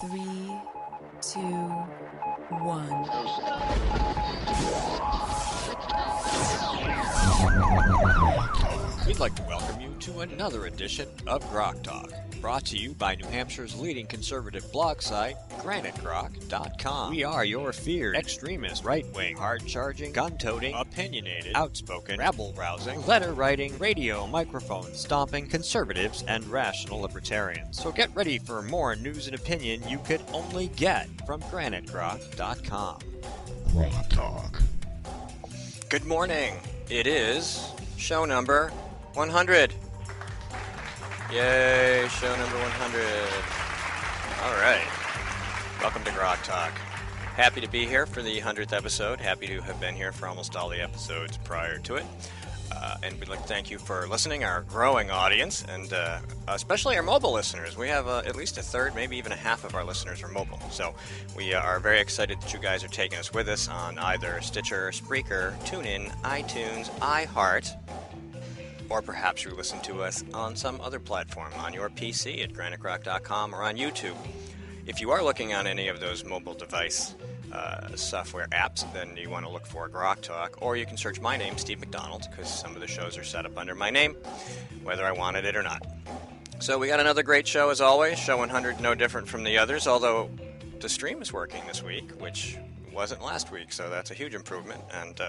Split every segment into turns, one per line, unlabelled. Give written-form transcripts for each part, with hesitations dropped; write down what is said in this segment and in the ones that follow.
Three, two, one.
We'd like to welcome you to another edition of Grok Talk, brought to you by New Hampshire's leading conservative blog site, GraniteGrok.com. We are your feared, extremist, right-wing, hard-charging, gun-toting, opinionated, outspoken, rabble-rousing, letter-writing, radio microphone stomping conservatives and rational libertarians. So get ready for more news and opinion you could only get from GraniteGrok.com.
Grok Talk.
Good morning. It is show number 100. Yay, show number 100. All right. Welcome to Grok Talk. Happy to be here for the 100th episode. Happy to have been here for almost all the episodes prior to it. And we'd like to thank you for listening, our growing audience, and especially our mobile listeners. We have at least a third, maybe even a half of our listeners are mobile. So we are very excited that you guys are taking us with us on either Stitcher, Spreaker, TuneIn, iTunes, iHeart, or perhaps you listen to us on some other platform, on your PC at GraniteGrok.com or on YouTube. If you are looking on any of those mobile device software apps, then you want to look for Grok Talk, or you can search my name, Steve McDonald, because some of the shows are set up under my name, whether I wanted it or not. So we got another great show as always. Show 100, no different from the others, although the stream is working this week, which wasn't last week, so that's a huge improvement. And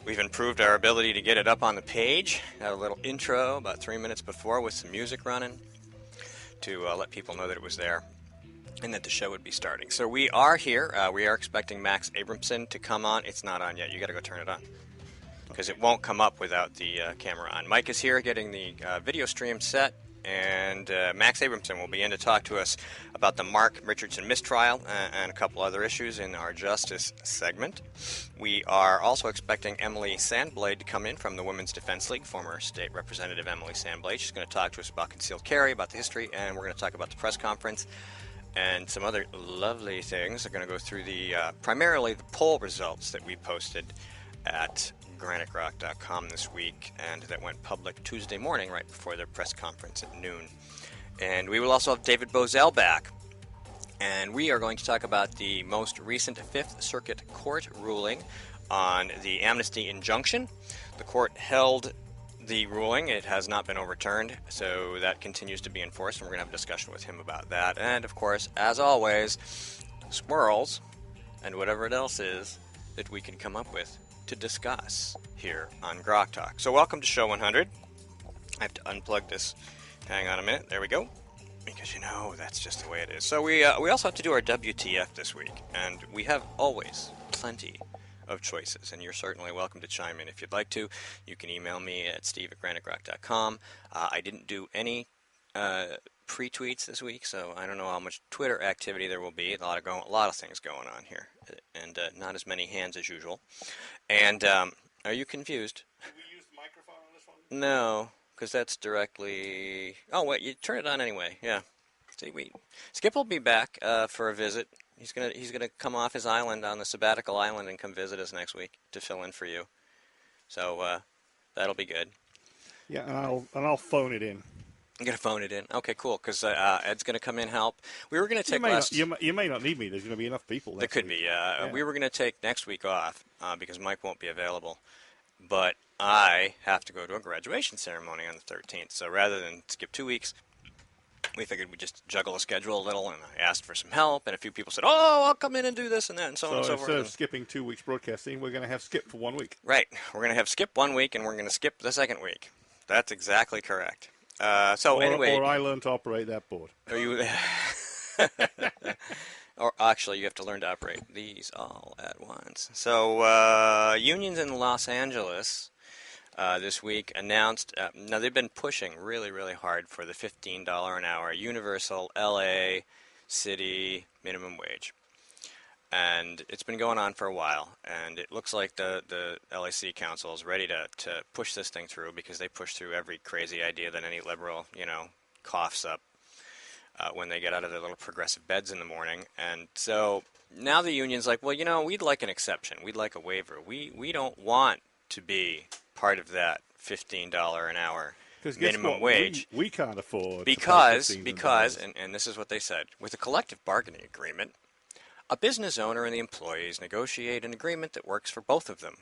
we've improved our ability to get it up on the page. Had a little intro about 3 minutes before with some music running to let people know that it was there and that the show would be starting. So we are here. We are expecting Max Abramson to come on. It's not on yet. You got to go turn it on because it won't come up without the camera on. Mike is here getting the video stream set, and Max Abramson will be in to talk to us about the Mark Richardson mistrial and a couple other issues in our justice segment. We are also expecting Emily Sandblade to come in from the Women's Defense League, former state representative Emily Sandblade. She's going to talk to us about concealed carry, about the history, and we're going to talk about the press conference and some other lovely things. We're going to go through the primarily the poll results that we posted at GraniteGrok.com this week, and that went public Tuesday morning right before their press conference at noon. And we will also have David Bozell back, and we are going to talk about the most recent Fifth Circuit Court ruling on the amnesty injunction. The court held the ruling. It has not been overturned, so that continues to be enforced, and we're going to have a discussion with him about that. And, of course, as always, squirrels and whatever else is that we can come up with to discuss here on Grok Talk. So welcome to Show 100. I have to unplug this. Hang on a minute. There we go. Because, that's just the way it is. So we also have to do our WTF this week, and we have always plenty of choices, and you're certainly welcome to chime in if you'd like to. You can email me at steve@granitegrok.com. I didn't do any pre-tweets this week, so I don't know how much Twitter activity there will be. A lot of things going on here, and not as many hands as usual. And are you confused?
Did we use the microphone on this one?
No, because that's directly... Oh, wait, you turn it on anyway. Yeah. See, Skip will be back for a visit. He's gonna come off his island on the sabbatical island and come visit us next week to fill in for you. So that'll be good.
Yeah, and I'll phone it in.
I'm gonna phone it in. Okay, cool. Because Ed's gonna come in help. We were gonna take
you may not need me. There's gonna be enough people.
There could be. Yeah. We were gonna take next week off because Mike won't be available. But I have to go to a graduation ceremony on the 13th. So rather than skip 2 weeks, we figured we'd just juggle the schedule a little, and I asked for some help, and a few people said, "Oh, I'll come in and do this and that," and so on and so forth.
So instead of skipping 2 weeks broadcasting, we're going to have Skip for 1 week.
Right. We're going to have Skip 1 week, and we're going to skip the second week. That's exactly correct. Anyway...
Or I learned to operate that board.
Are you... Or actually, you have to learn to operate these all at once. So, unions in Los Angeles... this week announced, now they've been pushing really, really hard for the $15 an hour universal LA city minimum wage. And it's been going on for a while, and it looks like the LAC Council is ready to push this thing through because they push through every crazy idea that any liberal, coughs up when they get out of their little progressive beds in the morning. And so now the union's like, well, we'd like an exception. We'd like a waiver. We don't want to be part of that $15 an hour minimum wage.
We can't afford
because,
to pay $15.
and this is what they said, with a collective bargaining agreement, a business owner and the employees negotiate an agreement that works for both of them.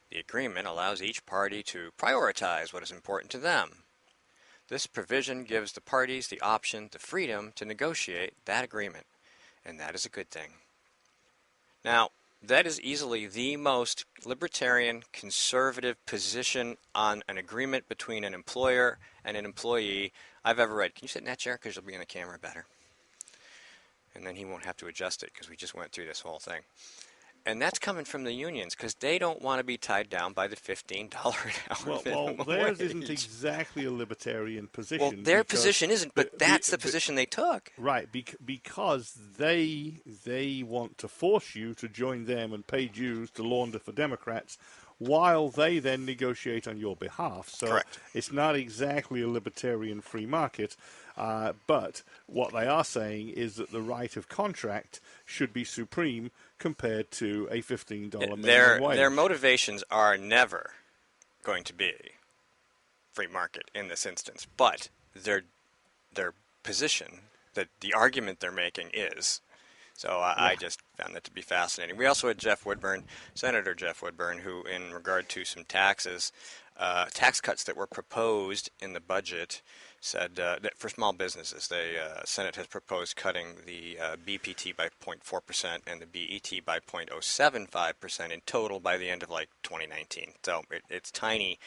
The agreement allows each party to prioritize what is important to them. This provision gives the parties the option, the freedom to negotiate that agreement, and that is a good thing. Now, that is easily the most libertarian, conservative position on an agreement between an employer and an employee I've ever read. Can you sit in that chair? Because you'll be in the camera better. And then he won't have to adjust it because we just went through this whole thing. And that's coming from the unions because they don't want to be tied down by the $15 an hour minimum
theirs
wage.
isn't exactly a libertarian position.
Well, their position isn't, but that's the position they took.
Right, because they want to force you to join them and pay dues to launder for Democrats, while they then negotiate on your behalf. So
Correct.
It's not exactly a libertarian free market, but what they are saying is that the right of contract should be supreme compared to a $15 minimum wage.
Their motivations are never going to be free market in this instance, but their position, the argument they're making is. So I just found that to be fascinating. We also had Senator Jeff Woodburn, who, in regard to some tax cuts that were proposed in the budget, said that for small businesses, the Senate has proposed cutting the BPT by 0.4% and the BET by 0.075% in total by the end of 2019. So it's tiny.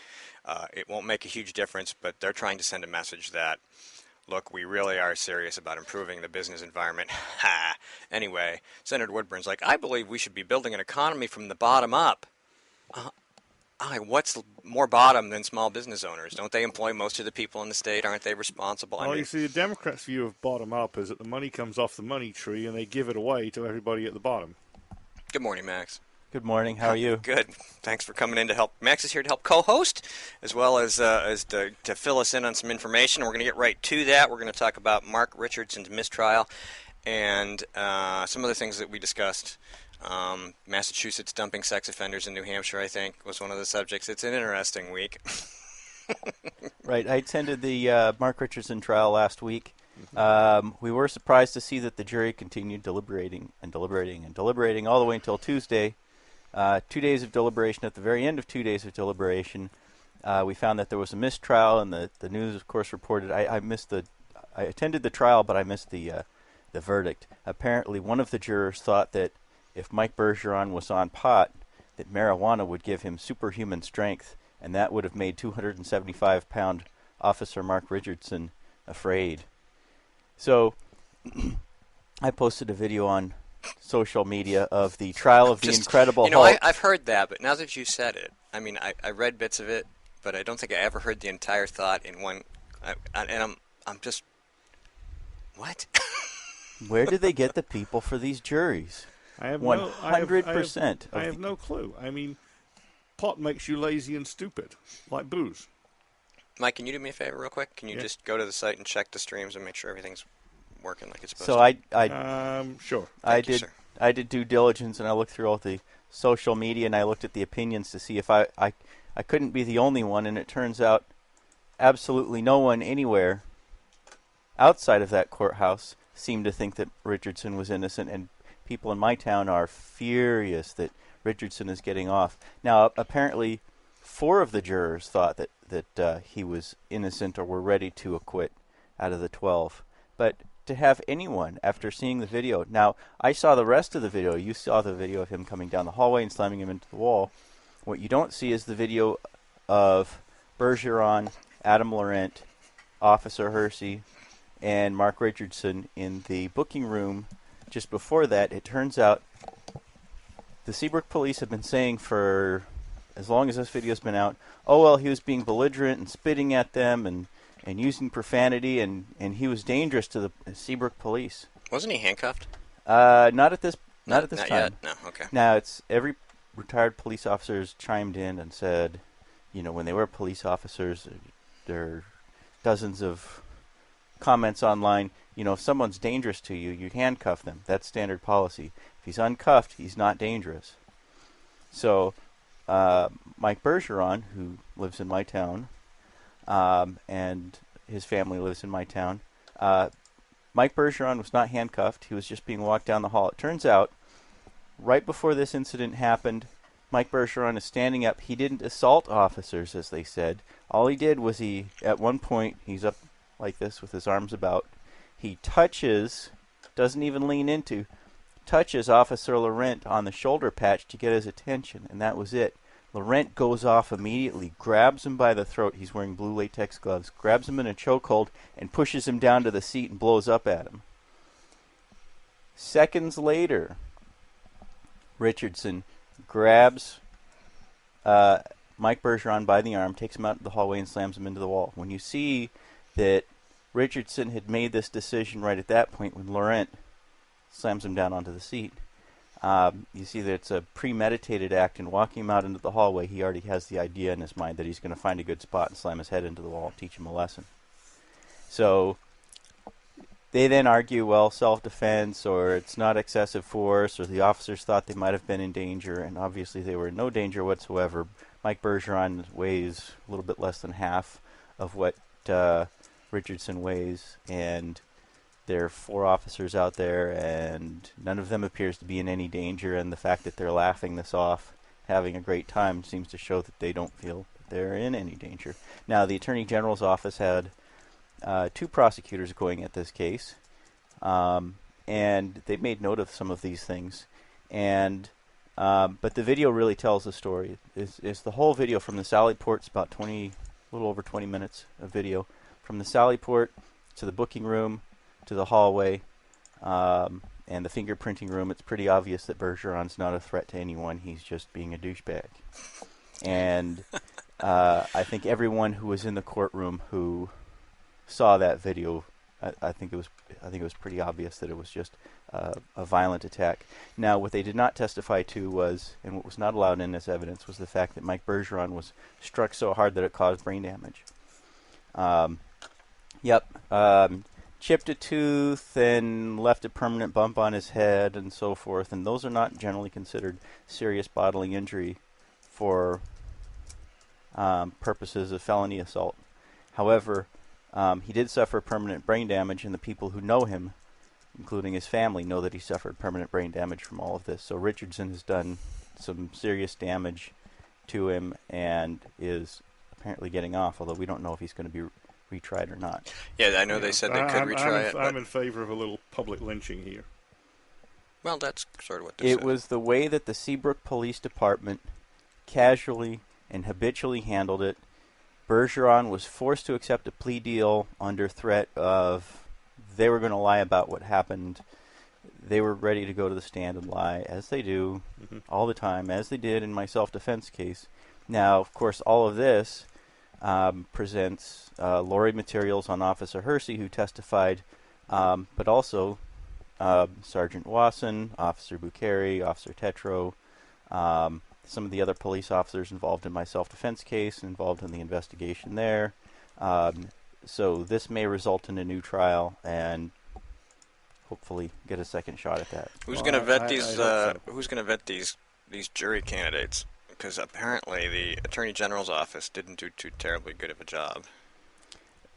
It won't make a huge difference, but they're trying to send a message that, look, we really are serious about improving the business environment. Anyway, Senator Woodburn's like, I believe we should be building an economy from the bottom up. What's more bottom than small business owners? Don't they employ most of the people in the state? Aren't they responsible?
Well, you see, the Democrats' view of bottom up is that the money comes off the money tree and they give it away to everybody at the bottom.
Good morning, Max.
Good morning. How are you?
Good. Thanks for coming in to help. Max is here to help co-host, as well as to fill us in on some information. We're going to get right to that. We're going to talk about Mark Richardson's mistrial and some other things that we discussed. Massachusetts dumping sex offenders in New Hampshire, I think, was one of the subjects. It's an interesting week.
Right. I attended the Mark Richardson trial last week. We were surprised to see that the jury continued deliberating and deliberating and deliberating all the way until Tuesday. 2 days of deliberation. At the very end of 2 days of deliberation, we found that there was a mistrial, and the news, of course, reported. I attended the trial, but I missed the verdict. Apparently, one of the jurors thought that if Mike Bergeron was on pot, that marijuana would give him superhuman strength, and that would have made 275-pound Officer Mark Richardson afraid. So I posted a video on social media of the trial of the Incredible Hulk.
I've heard that, but now that you said it, I mean, I read bits of it, but I don't think I ever heard the entire thought in one. And I'm just, what?
Where did they get the people for these juries?
I have
100%.
I have no clue. I mean, pot makes you lazy and stupid, like booze.
Mike, can you do me a favor real quick? Can you just go to the site and check the streams and make sure everything's working like it's supposed to?
Sure.
I did due diligence, and I looked through all the social media, and I looked at the opinions to see if I couldn't be the only one, and it turns out absolutely no one anywhere outside of that courthouse seemed to think that Richardson was innocent, and people in my town are furious that Richardson is getting off. Now, apparently, 4 of the jurors thought that he was innocent or were ready to acquit out of the 12. But to have anyone, after seeing the video, now, I saw the rest of the video. You saw the video of him coming down the hallway and slamming him into the wall. What you don't see is the video of Bergeron, Adam Laurent, Officer Hersey, and Mark Richardson in the booking room. Just before that, it turns out the Seabrook police have been saying for as long as this video's been out, oh, well, he was being belligerent and spitting at them and using profanity, and he was dangerous to the Seabrook police.
Wasn't he handcuffed?
Not at this time.
Yet? No, okay.
Now, it's every retired police officer has chimed in and said, when they were police officers, there are dozens of comments online. If someone's dangerous to you, you handcuff them. That's standard policy. If he's uncuffed, he's not dangerous. So, Mike Bergeron, who lives in my town, and his family lives in my town. Mike Bergeron was not handcuffed. He was just being walked down the hall. It turns out, right before this incident happened, Mike Bergeron is standing up. He didn't assault officers, as they said. All he did was at one point, he's up like this with his arms about. He touches, doesn't even lean into, touches Officer Laurent on the shoulder patch to get his attention, and that was it. Laurent goes off immediately, grabs him by the throat. He's wearing blue latex gloves. Grabs him in a chokehold and pushes him down to the seat and blows up at him. Seconds later, Richardson grabs Mike Bergeron by the arm, takes him out of the hallway, and slams him into the wall. When you see that Richardson had made this decision right at that point when Laurent slams him down onto the seat, you see that it's a premeditated act. In walking him out into the hallway, he already has the idea in his mind that he's going to find a good spot and slam his head into the wall and teach him a lesson. So they then argue, well, self-defense, or it's not excessive force, or the officers thought they might have been in danger, and obviously they were in no danger whatsoever. Mike Bergeron weighs a little bit less than half of what Richardson weighs, and there are 4 officers out there, and none of them appears to be in any danger, and the fact that they're laughing this off, having a great time, seems to show that they don't feel that they're in any danger. Now, the Attorney General's office had 2 prosecutors going at this case, and they made note of some of these things, but the video really tells the story. It's the whole video from the Sally Port. It's about a little over 20 minutes of video from the Sally Port to the booking room to the hallway and the fingerprinting room. It's pretty obvious that Bergeron's not a threat to anyone. He's just being a douchebag. And I think everyone who was in the courtroom who saw that video, I think it was pretty obvious that it was just a violent attack. Now, what they did not testify to was, and what was not allowed in as evidence, was the fact that Mike Bergeron was struck so hard that it caused brain damage. Chipped a tooth and left a permanent bump on his head and so forth, and those are not generally considered serious bodily injury for purposes of felony assault. However, he did suffer permanent brain damage, and the people who know him, including his family, know that he suffered permanent brain damage from all of this. So Richardson has done some serious damage to him and is apparently getting off, although we don't know if he's going to be retried or not.
Yeah, I know they said they could retry it.
I'm in favor of a little public lynching here.
Well, that's sort of what they said.
It was the way that the Seabrook Police Department casually and habitually handled it. Bergeron was forced to accept a plea deal under threat of they were going to lie about what happened. They were ready to go to the stand and lie, as they do all the time, as they did in my self-defense case. Now, of course, all of this presents Lori materials on Officer Hersey, who testified, but also Sergeant Wasson, Officer Bucheri, Officer Tetro, some of the other police officers involved in my self-defense case, involved in the investigation there. So this may result in a new trial and hopefully get a second shot at that.
Who's going to vet these? Who's going to vet these jury candidates? Because apparently the Attorney General's office didn't do too terribly good of a job.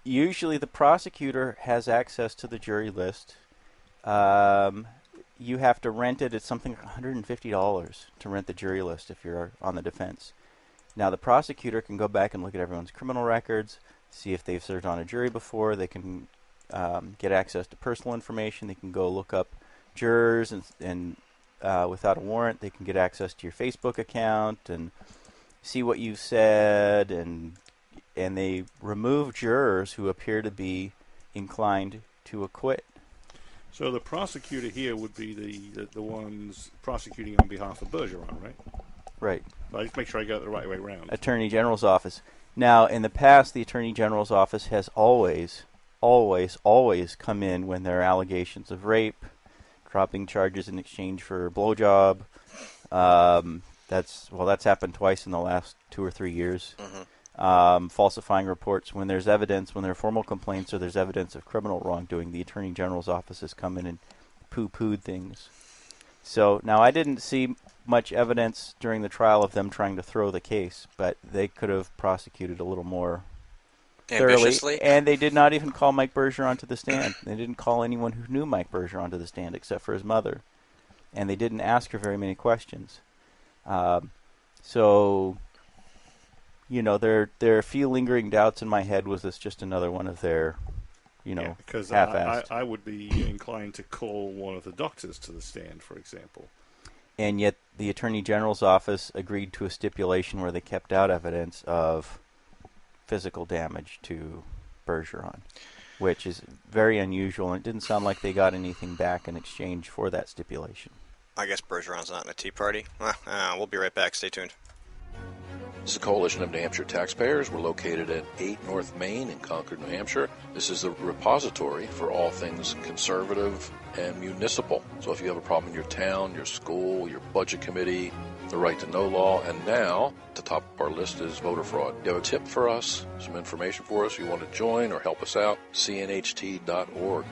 Usually the prosecutor has access to the jury list. You have to rent it. It's something like $150 to rent the jury list if you're on the defense. Now the prosecutor can go back and look at everyone's criminal records, see if they've served on a jury before. They can get access to personal information. They can go look up jurors and without a warrant, they can get access to your Facebook account and see what you've said, and they remove jurors who appear to be inclined to acquit.
So the prosecutor here would be the ones prosecuting on behalf of Bergeron, right?
Right.
I'll just make sure I got it the right way around.
Attorney General's office. Now, in the past, the Attorney General's office has always come in when there are allegations of rape, dropping charges in exchange for a blowjob. That's happened twice in the last 2 or 3 years. Falsifying reports when there's evidence, when there are formal complaints or there's evidence of criminal wrongdoing, the Attorney General's office has come in and poo-pooed things. So now I didn't see much evidence during the trial of them trying to throw the case, but they could have prosecuted a little more
Ambitiously?
And they did not even call Mike Berger onto the stand. They didn't call anyone who knew Mike Berger onto the stand except for his mother. And they didn't ask her very many questions. So, there are a few lingering doubts in my head. Was this just another one of their,
because
half-assed?
I would be inclined to call one of the doctors to the stand, for example.
And yet the Attorney General's office agreed to a stipulation where they kept out evidence of physical damage to Bergeron, which is very unusual, and it didn't sound like they got anything back in exchange for that stipulation.
I guess Bergeron's not in a tea party. We'll be right back. Stay tuned.
This is a coalition of New Hampshire taxpayers. We're located at 8 North Main in Concord, New Hampshire. This is the repository for all things conservative and municipal. So if you have a problem in your town, your school, your budget committee, the right to know law, and now, at the top of our list is voter fraud. You have a tip for us, some information for us, you want to join or help us out, cnht.org.